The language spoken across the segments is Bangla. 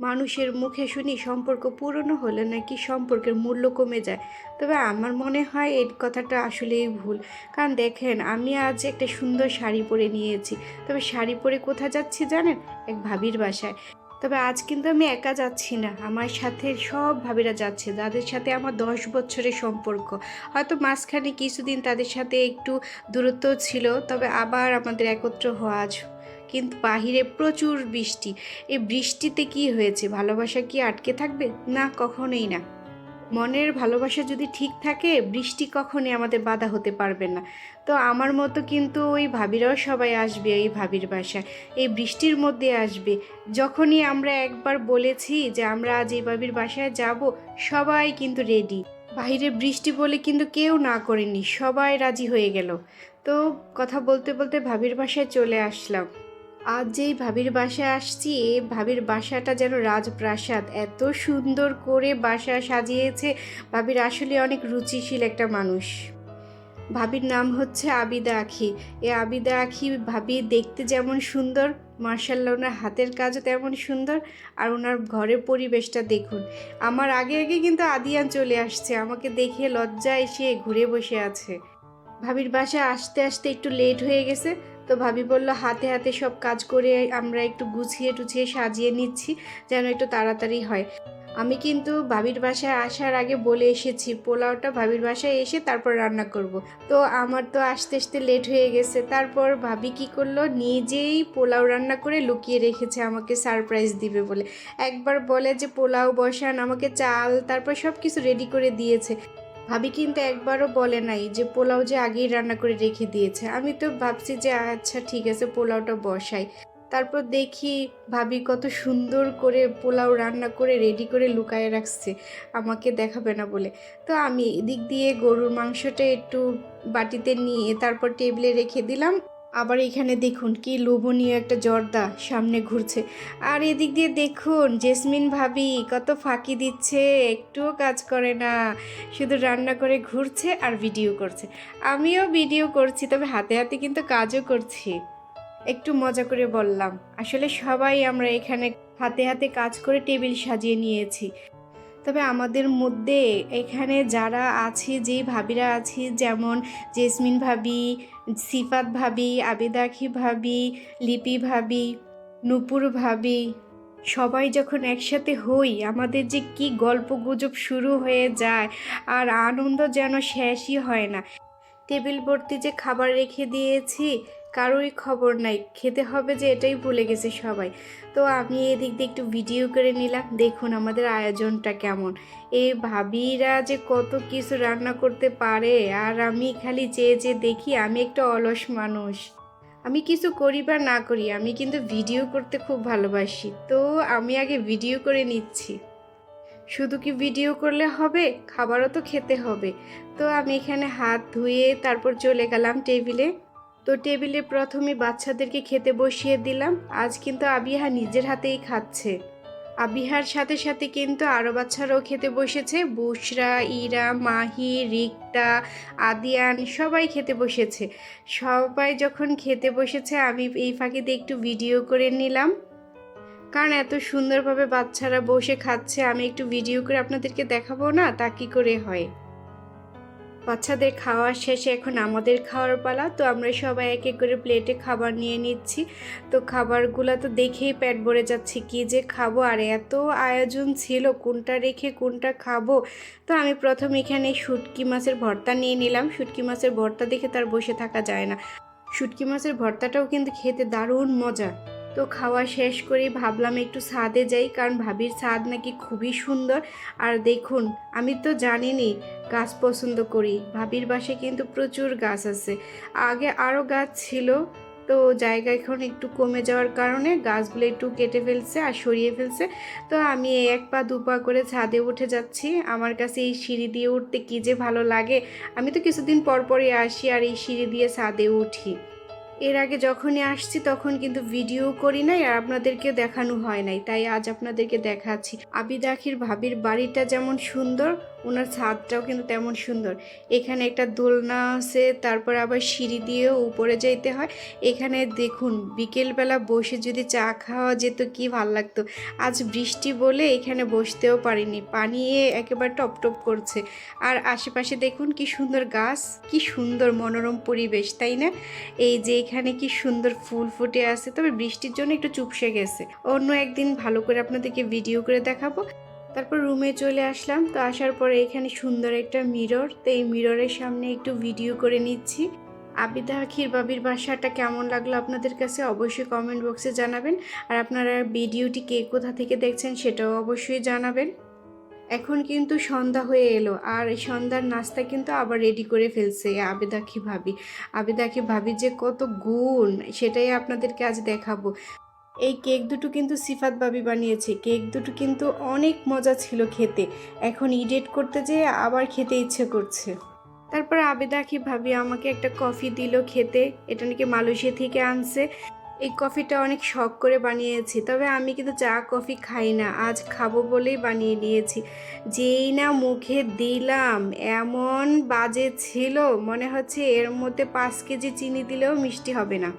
মানুষের মুখে শুনি সম্পর্ক পুরনো হলে নাকি সম্পর্কের মূল্য কমে যায়। তবে আমার মনে হয় এই কথাটা আসলেই ভুল। কারণ দেখেন, আমি আজ একটা সুন্দর শাড়ি পরে নিয়েছি। তবে শাড়ি পরে কোথায় যাচ্ছি জানেন? এক ভাবির বাসায়। তবে আজ কিন্তু আমি একা যাচ্ছি না, আমার সাথে সব ভাবিরা যাচ্ছে, যাদের সাথে আমার 10 বছরের সম্পর্ক। হয়তো মাঝখানে কিছুদিন তাদের সাথে একটু দূরত্ব ছিল, তবে আবার আমাদের একত্র হওয়া আজ। কিন্তু বাহিরে প্রচুর বৃষ্টি। এই বৃষ্টিতে কি হয়েছে? ভালোবাসা কি আটকে থাকবে? না, কখনোই না। মনের ভালোবাসা যদি ঠিক থাকে, বৃষ্টি কখনই আমাদের বাধা হতে পারবে না। তো আমার মতো কিন্তু ওই ভাবিরাও সবাই আসবে এই ভাবির বাসায়, এই বৃষ্টির মধ্যে আসবে। যখনই আমরা একবার বলেছি যে আমরা আজ এই ভাবির বাসায় যাব, সবাই কিন্তু রেডি। বাইরে বৃষ্টি বলে কিন্তু কেউ না করেনি, সবাই রাজি হয়ে গেল। তো কথা বলতে বলতে ভাবির বাসায় চলে আসলাম। আজ যেই ভাবির বাসায় আসছি, এই ভাবির বাসাটা যেন রাজপ্রাসাদ, এত সুন্দর করে বাসা সাজিয়েছে। ভাবির আসলে অনেক রুচিশীল একটা মানুষ। ভাবির নাম হচ্ছে আবিদা আখি। এই আবিদা আখি ভাবি দেখতে যেমন সুন্দর, মার্শাল্লাহ ওনার হাতের কাজও তেমন সুন্দর। আর ওনার ঘরের পরিবেশটা দেখুন। আমার আগে আগে কিন্তু আদিয়ান চলে আসছে, আমাকে দেখে লজ্জায় এসে ঘুরে বসে আছে। ভাবির বাসায় আসতে আসতে একটু লেট হয়ে গেছে। তো ভাবি বলল হাতে হাতে সব কাজ করে আমরা একটু গুছিয়ে টুছিয়ে সাজিয়ে নিচ্ছি, যেন একটু তাড়াতাড়ি হয়। আমি কিন্তু ভাবির বাসায় আসার আগে বলে এসেছি পোলাওটা ভাবির বাসায় এসে তারপর রান্না করব। তো আমার তো আসতে আসতে লেট হয়ে গেছে। তারপর ভাবি কি করলো, নিজেই পোলাও রান্না করে লুকিয়ে রেখেছে আমাকে সারপ্রাইজ দিবে বলে। একবার বলে যে পোলাও বসান, আমাকে চাল তারপর সব কিছু রেডি করে দিয়েছে। ভাবি কিন্তু একবারও বলে নাই যে পোলাও যে আগেই রান্না করে রেখে দিয়েছে। আমি তো ভাবছি যে আচ্ছা ঠিক আছে, পোলাওটা বসাই। তারপর দেখি ভাবি কত সুন্দর করে পোলাও রান্না করে রেডি করে লুকায়ে রাখছে, আমাকে দেখাবে না বলে। তো আমি এদিক দিয়ে গরুর মাংসটা একটু বাটিতে নিয়ে তারপর টেবিলে রেখে দিলাম। আবার এখানে দেখুন কি লোভনীয় একটা জর্দা সামনে ঘুরছে। আর এদিক দিয়ে দেখুন জেসমিন ভাবি কত ফাঁকি দিচ্ছে, একটুও কাজ করে না, শুধু রান্না করে ঘুরছে আর ভিডিও করছে। আমিও ভিডিও করছি, তবে হাতে হাতে কিন্তু কাজও করছি। একটু মজা করে বললাম, আসলে সবাই আমরা এখানে হাতে হাতে কাজ করে টেবিল সাজিয়ে নিয়েছি। তবে আমাদের মধ্যে এখানে যারা আছি, যেই ভাবিরা আছি, যেমন জেসমিন ভাবি, সিফাত ভাবি, আবিদাখি ভাবি, লিপি ভাবি, নূপুর ভাবি, সবাই যখন একসাথে হই আমাদের যে কি গল্প গুজব শুরু হয়ে যায়, আর আনন্দ যেন শেষই হয় না। টেবিল ভর্তি যে খাবার রেখে দিয়েছি, কারোরই খবর নাই, খেতে হবে যে এটাই ভুলে গেছে সবাই। তো আমি এদিক দিয়ে একটু ভিডিও করে নিলাম। দেখুন আমাদের আয়োজনটা কেমন। এই ভাবিরা যে কত কিছু রান্না করতে পারে, আর আমি খালি চেয়ে চেয়ে দেখি। আমি একটা অলস মানুষ, আমি কিছু করি বা না করি, আমি কিন্তু ভিডিও করতে খুব ভালোবাসি। তো আমি আগে ভিডিও করে নিচ্ছি। শুধু কি ভিডিও করলে হবে? খাবারও তো খেতে হবে। তো আমি এখানে হাত ধুয়ে তারপর চলে গেলাম টেবিলে। তো টেবিলে প্রথমে বাচ্চাদেরকে খেতে বসিয়ে দিলাম। আজ কিন্তু আবিহা নিজের হাতেই খাচ্ছে। আবিহার সাথে সাথে কিন্তু আরও বাচ্চারাও খেতে বসেছে। বুশরা, ইরা, মাহি, রিক্তা, আদিয়ান সবাই খেতে বসেছে। সবাই যখন খেতে বসেছে আমি এই ফাঁকিতে একটু ভিডিও করে নিলাম, কারণ এত সুন্দরভাবে বাচ্চারা বসে খাচ্ছে, আমি একটু ভিডিও করে আপনাদেরকে দেখাবো না, তা কি করে হয়। বাচ্চাদের খাওয়ার শেষে এখন আমাদের খাওয়ার পালা। তো আমরা সবাই এক এক করে প্লেটে খাবার নিয়ে নিচ্ছি। তো খাবারগুলো তো দেখেই পেট ভরে যাচ্ছে, কি যে খাবো, আর এত আয়োজন ছিল, কোনটা রেখে কোনটা খাবো। তো আমি প্রথম এখানে শুটকি মাছের ভর্তা নিয়ে নিলাম। শুটকি মাছের ভর্তা দেখে তার বসে থাকা যায় না। শুটকি মাছের ভর্তাটাও কিন্তু খেতে দারুণ মজা। তো খাওয়া শেষ করে ভাবলাম একটু ছাদে যাই, কারণ ভাবির ছাদ নাকি খুবই সুন্দর। আর দেখুন, আমি তো জানিনি গাছ পছন্দ করি, ভাবির বাসায় কিন্তু প্রচুর গাছ আছে। আগে আরও গাছ ছিল, তো জায়গা এখন একটু কমে যাওয়ার কারণে গাছগুলো একটু কেটে ফেলছে আর সরিয়ে ফেলছে। তো আমি এক পা দু পা করে ছাদে উঠে যাচ্ছি। আমার কাছে এই সিঁড়ি দিয়ে উঠতে কী যে ভালো লাগে। আমি তো কিছুদিন পর পরই আসি আর এই সিঁড়ি দিয়ে ছাদে উঠি। এর আগে যখনই আসছি তখন কিন্তু ভিডিও করি নাই আর আপনাদেরকে দেখানো হয় নাই, তাই আজ আপনাদেরকে দেখাচ্ছি। আবিদ আখির ভাবির বাড়িটা যেমন সুন্দর, ওনার ছাদটাও কিন্তু তেমন সুন্দর। এখানে একটা দোলনা আছে, তারপর আবার সিঁড়ি দিয়েও উপরে যাইতে হয়। এখানে দেখুন বিকেলবেলা বসে যদি চা খাওয়া যেত কি ভাল লাগতো। আজ বৃষ্টি বলে এখানে বসতেও পারিনি, পানি একেবারে টপ টপ করছে। আর আশেপাশে দেখুন কি সুন্দর গাছ, কি সুন্দর মনোরম পরিবেশ, তাই না? এই যে এখানে কি সুন্দর ফুল ফুটে আছে, তবে বৃষ্টির জন্য একটু চুপসে গেছে। অন্য একদিন ভালো করে আপনাদেরকে ভিডিও করে দেখাবো। তারপর রুমে চলে আসলাম। তো আসার পরে এখানে সুন্দর একটা মিরর, তো এই মিররের সামনে একটু ভিডিও করে নিচ্ছি। আবিদা আখির বাবির বাসাটা কেমন লাগলো আপনাদের কাছে অবশ্যই কমেন্ট বক্সে জানাবেন। আর আপনারা ভিডিওটি কে কোথা থেকে দেখছেন সেটাও অবশ্যই জানাবেন। এখন কিন্তু সন্ধ্যা হয়ে এলো, আর এই সন্ধ্যার নাস্তা কিন্তু আবার রেডি করে ফেলছে আবিদা আখি ভাবি। আবিদা আখি ভাবি যে কত গুণ সেটাই আপনাদেরকে আজ দেখাবো। এই কেক দুটো কিন্তু সিফাত ভাবি বানিয়েছে। কেক দুটো কিন্তু অনেক মজা ছিল খেতে। এখন ইডিট করতে যেয়ে আবার খেতে ইচ্ছে করছে। তারপর আবেদা আখি ভাবি আমাকে একটা কফি দিল খেতে। এটা নাকি মালয়েশিয়া থেকে আনছে। এই কফিটা অনেক শখ করে বানিয়েছি, তবে আমি কিন্তু চা কফি খাই না, আজ খাবো বলেই বানিয়ে নিয়েছি। যেই না মুখে দিলাম এমন বাজে ছিল, মনে হচ্ছে এর মধ্যে 5 কেজি চিনি দিলেও মিষ্টি হবে না।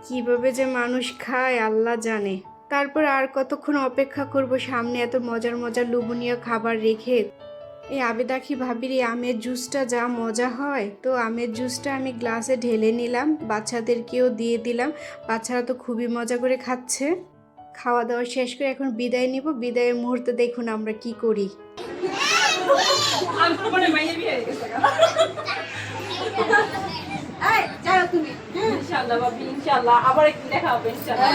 কিভাবে যে মানুষ খায় আল্লাহ জানে। তারপর আর কতক্ষণ অপেক্ষা করব সামনে এত মজার মজার লোভনীয় খাবার রেখে। এই আবেদা আখি ভাবির এই আমের জুসটা যা মজা হয়, তো আমের জুসটা আমি গ্লাসে ঢেলে নিলাম, বাচ্চাদেরকেও দিয়ে দিলাম। বাচ্চারা তো খুবই মজা করে খাচ্ছে। খাওয়া দাওয়া শেষ করে এখন বিদায় নিব। বিদায়ের মুহূর্তে দেখুন আমরা কি করি। ইনশাআল্লাহ ভাবি, ইনশাআল্লাহ আবার একদিন দেখা হবে ইনশাআল্লাহ।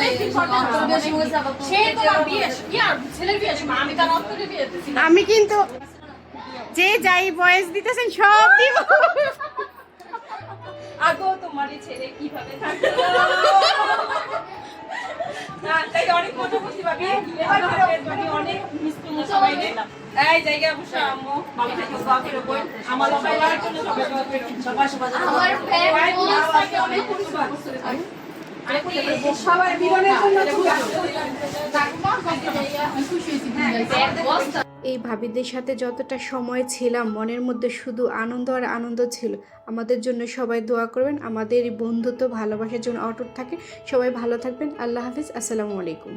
আমি কিন্তু যে যাই বয়স দিতেছেন সব দিব। আগো তোমারই ছেলে কিভাবে থাকতো। তাই অনেক মজা করছি ভাবি। অনেক মিস করলাম সবাই। এই জায়গা বসে আম্মু ভালো থেকো, দোয়া করো বোন। আমার সবার জন্য সবাই দোয়া করো। আমার ফ্যামিলি অনেক খুশি করছে। সবাই বিরনের জন্য এই ভাবিদের সাথে যতটা সময় ছিলাম মনের মধ্যে শুধু আনন্দ আর আনন্দ ছিল। আমাদের জন্য সবাই দোয়া করবেন, আমাদের এই বন্ধুত্ব ভালোবাসার জন্য অটুট থাকে। সবাই ভালো থাকবেন। আল্লাহ হাফিজ। আসসালামু আলাইকুম।